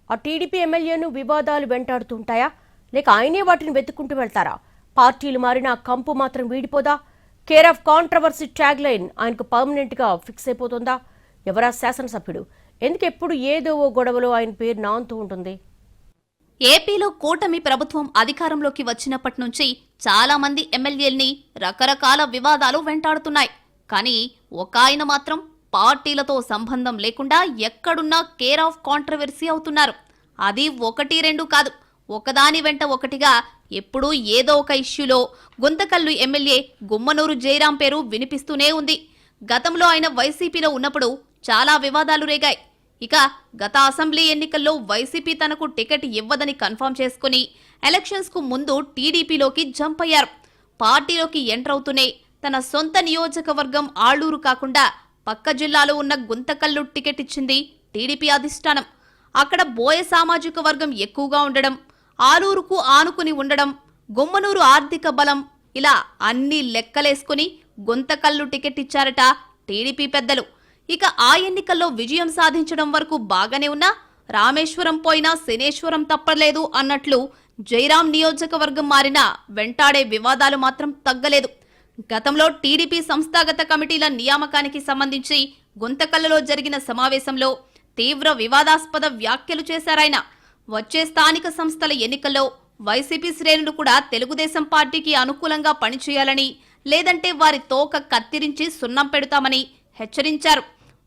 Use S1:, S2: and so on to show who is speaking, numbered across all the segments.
S1: ఆ టీడీపీ ఎమ్మెల్యేను వివాదాలు వెంటాడుతుంటాయా, లేక ఆయనే వాటిని వెతుక్కుంటూ వెళ్తారా? పార్టీలు మారినా కంపు మాత్రం వీడిపోదా? Care of controversy tag line ఆయనకు పర్మనెంట్ గా ఫిక్స్ అయిపోతుందా? ఎవరా శాసనసభ్యుడు? ఎందుకు ఎప్పుడు ఏదో ఓ గొడవలో ఆయన పేరు నాంతూ ఉంటుంది?
S2: ఏపీలో కూటమి ప్రభుత్వం అధికారంలోకి వచ్చినప్పటి నుంచి చాలా మంది ఎమ్మెల్యేల్ని రకరకాల వివాదాలు వెంటాడుతున్నాయి. కానీ ఒక ఆయన మాత్రం పార్టీలతో సంబంధం లేకుండా ఎక్కడున్నా కేర్ ఆఫ్ కాంట్రవర్సీ అవుతున్నారు. అది ఒకటి రెండు కాదు, ఒకదాని వెంట ఒకటిగా ఎప్పుడూ ఏదో ఒక ఇష్యూలో గుంతకల్లు ఎమ్మెల్యే గుమ్మనూరు జయరాం పేరు వినిపిస్తూనే ఉంది. గతంలో ఆయన వైసీపీలో ఉన్నప్పుడు చాలా వివాదాలు రేగాయి. ఇక గత అసెంబ్లీ ఎన్నికల్లో వైసీపీ తనకు టికెట్ ఇవ్వదని కన్ఫర్మ్ చేసుకుని ఎలక్షన్స్ కు ముందు టీడీపీలోకి జంప్ అయ్యారు. పార్టీలోకి ఎంటర్ అవుతూనే తన సొంత నియోజకవర్గం ఆళ్లూరు కాకుండా పక్క జిల్లాలో ఉన్న గుంతకల్లు టికెట్ ఇచ్చింది టీడీపీ అధిష్టానం. అక్కడ బోయ సామాజిక వర్గం ఎక్కువగా ఉండడం, ఆలూరుకు ఆనుకుని ఉండడం, గుమ్మనూరు ఆర్థిక బలం, ఇలా అన్ని లెక్కలేసుకుని గుంతకల్లు టికెట్ ఇచ్చారట టీడీపీ పెద్దలు. ఇక ఆ ఎన్నికల్లో విజయం సాధించడం వరకు బాగానే ఉన్నా రామేశ్వరం పోయినా శనేశ్వరం తప్పలేదు అన్నట్లు జయరాం నియోజకవర్గం మారినా వెంటాడే వివాదాలు మాత్రం తగ్గలేదు. గతంలో టీడీపీ సంస్థాగత కమిటీల నియామకానికి సంబంధించి గుంతకల్లులో జరిగిన సమావేశంలో తీవ్ర వివాదాస్పద వ్యాఖ్యలు చేశారాయన. వచ్చే స్థానిక సంస్థల ఎన్నికల్లో వైసీపీ శ్రేణులు కూడా తెలుగుదేశం పార్టీకి అనుకూలంగా పనిచేయాలని, లేదంటే వారి తోక కత్తిరించి సున్నం పెడతామని హెచ్చరించారు.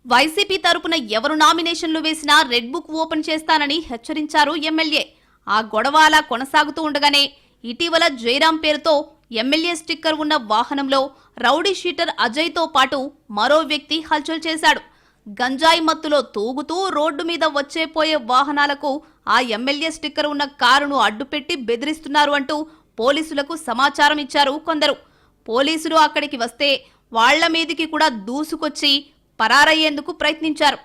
S2: వైసీపీ తరపున ఎవరు నామినేషన్లు వేసినా రెడ్ బుక్ ఓపెన్ చేస్తానని హెచ్చరించారు ఎమ్మెల్యే. ఆ గొడవ అలా కొనసాగుతూ ఉండగానే ఇటీవల జయరాం పేరుతో ఎమ్మెల్యే స్టిక్కర్ ఉన్న వాహనంలో రౌడీ షీటర్ అజయ్తో పాటు మరో వ్యక్తి హల్చల్ చేశాడు. గంజాయి మత్తులో తూగుతూ రోడ్డు మీద వచ్చేపోయే వాహనాలకు ఆ ఎమ్మెల్యే స్టిక్కర్ ఉన్న కారును అడ్డుపెట్టి బెదిరిస్తున్నారు అంటూ పోలీసులకు సమాచారం ఇచ్చారు కొందరు. పోలీసులు అక్కడికి వస్తే వాళ్ల మీదికి కూడా దూసుకొచ్చి పరారయ్యేందుకు ప్రయత్నించారు.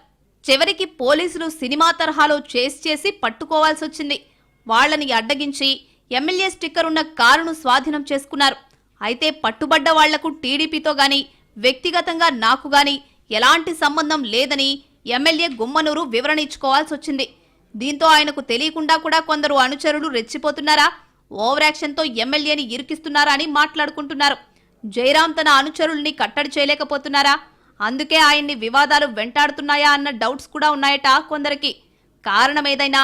S2: చివరికి పోలీసులు సినిమా తరహాలో చేసి పట్టుకోవాల్సి వచ్చింది. వాళ్లని అడ్డగించి ఎమ్మెల్యే స్టిక్కర్ ఉన్న కారును స్వాధీనం చేసుకున్నారు. అయితే పట్టుబడ్డ వాళ్లకు టీడీపీతో గాని వ్యక్తిగతంగా నాకు గాని ఎలాంటి సంబంధం లేదని ఎమ్మెల్యే గుమ్మనూరు వివరణ ఇచ్చుకోవాల్సి వచ్చింది. దీంతో ఆయనకు తెలియకుండా కూడా కొందరు అనుచరులు రెచ్చిపోతున్నారా, ఓవర్ యాక్షన్తో ఎమ్మెల్యేని ఇరికిస్తున్నారా అని మాట్లాడుకుంటున్నారు. జయరాం తన అనుచరుల్ని కట్టడి చేయలేకపోతున్నారా, అందుకే ఆయన్ని వివాదాలు వెంటాడుతున్నాయా అన్న డౌట్స్ కూడా ఉన్నాయట కొందరికి. కారణమేదైనా,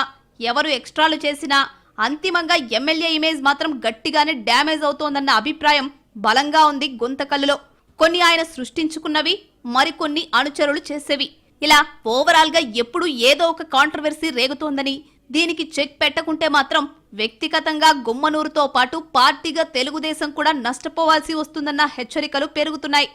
S2: ఎవరు ఎక్స్ట్రాలు చేసినా అంతిమంగా ఎమ్మెల్యే ఇమేజ్ మాత్రం గట్టిగానే డ్యామేజ్ అవుతోందన్న అభిప్రాయం బలంగా ఉంది గుంతకల్లులో. కొన్ని ఆయన సృష్టించుకున్నవి, మరికొన్ని అనుచరులు చేసేవి. ఇలా ఓవరాల్ గా ఎప్పుడు ఏదో ఒక కాంట్రవర్సీ రేగుతోందని, దీనికి చెక్ పెట్టకుంటే మాత్రం వ్యక్తిగతంగా గుమ్మనూరుతో పాటు పార్టీగా తెలుగుదేశం కూడా నష్టపోవాల్సి వస్తుందన్న హెచ్చరికలు పెరుగుతున్నాయి.